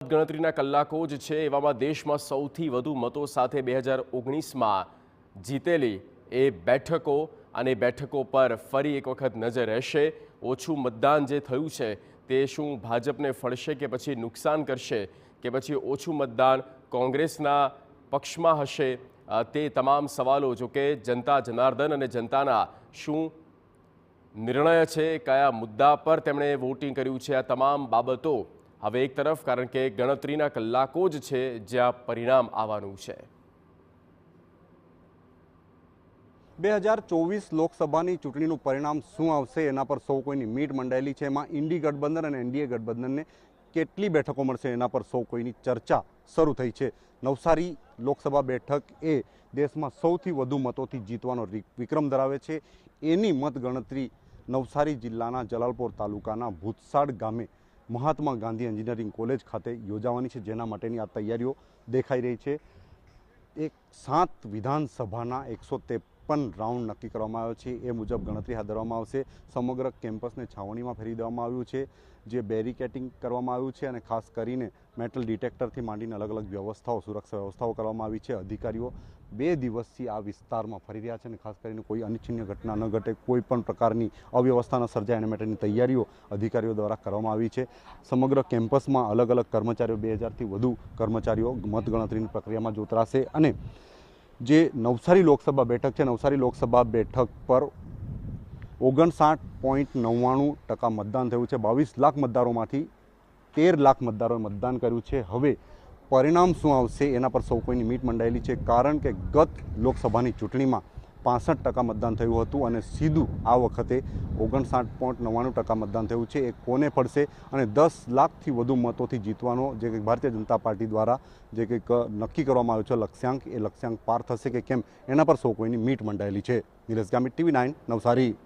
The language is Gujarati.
મતગણતરીના કલાકો જ છે એવામાં દેશમાં સૌથી વધુ મતો સાથે 2019માં જીતેલી એ બેઠકો અને બેઠકો પર ફરી એક વખત નજર રહેશે। ઓછું મતદાન જે થયું છે તે શું ભાજપને ફળશે કે પછી નુકસાન કરશે કે પછી ઓછું મતદાન કોંગ્રેસના પક્ષમાં હશે, તે તમામ સવાલો જો કે જનતા જનાર્દન અને જનતાના શું નિર્ણય છે, કયા મુદ્દા પર તેમણે વોટિંગ કર્યું છે, આ તમામ બાબતો હવે એક તરફ, કારણ કે ગણતરીના કલાકો જ છે જ્યાં પરિણામ આવવાનું છે। 2024 લોકસભાની ચૂંટણીનું પરિણામ શું આવશે એના પર સૌ કોઈની મીટ મંડાયેલી છે। એમાં ઇન્ડી ગઠબંધન અને એનડીએ ગઠબંધનને કેટલી બેઠકો મળશે એના પર સૌ કોઈની ચર્ચા શરૂ થઈ છે। નવસારી લોકસભા બેઠક એ દેશમાં સૌથી વધુ મતોથી જીતવાનો વિક્રમ ધરાવે છે। એની મતગણતરી નવસારી જિલ્લાના જલાલપોર તાલુકાના ભૂતસાડ ગામે મહાત્મા ગાંધી એન્જિનિયરિંગ કોલેજ ખાતે યોજાવાની છે, જેના માટેની આ તૈયારીઓ દેખાઈ રહી છે। એક 7 વિધાનસભાના 153 રાઉન્ડ નક્કી કરવામાં આવ્યો છે, એ મુજબ ગણતરી હાથ ધરવામાં આવશે। સમગ્ર કેમ્પસને છાવણીમાં ફેરવી દેવામાં આવ્યું છે, જે બેરિકેટિંગ કરવામાં આવ્યું છે અને ખાસ કરીને મેટલ ડિટેક્ટરથી માંડીને અલગ અલગ વ્યવસ્થાઓ, સુરક્ષા વ્યવસ્થાઓ કરવામાં આવી છે। અધિકારીઓ 2 દિવસથી આ વિસ્તારમાં ફરી રહ્યા છે અને ખાસ કરીને કોઈ અનિચ્છનીય ઘટના ન ઘટે, કોઈ પણ પ્રકારની અવ્યવસ્થા ન સર્જાય એના માટેની તૈયારીઓ અધિકારીઓ દ્વારા કરવામાં આવી છે। સમગ્ર કેમ્પસમાં અલગ અલગ કર્મચારીઓ, 2000થી વધુ કર્મચારીઓ મતગણતરીની પ્રક્રિયામાં જોતરાશે અને જે નવસારી લોકસભા બેઠક છે, નવસારી લોકસભા બેઠક પર 59.99% મતદાન થયું છે। 22 લાખ મતદારોમાંથી 13 લાખ મતદારોએ મતદાન કર્યું છે। હવે પરિણામ શું આવશે એના પર સૌ કોઈની મીટ મંડાયેલી છે, કારણ કે ગત લોકસભાની ચૂંટણીમાં 65% મતદાન થયું હતું અને સીધું આ વખતે 59.99% મતદાન થયું છે। એ કોને પડશે અને 10 લાખથી વધુ મતોથી જીતવાનો જે કંઈક ભારતીય જનતા પાર્ટી દ્વારા જે કંઈક નક્કી કરવામાં આવ્યું છે લક્ષ્યાંક, એ લક્ષ્યાંક પાર થશે કે કેમ એના પર સૌ કોઈની મીટ મંડાયેલી છે। નિલેશ ગામિત, TV9 નવસારી।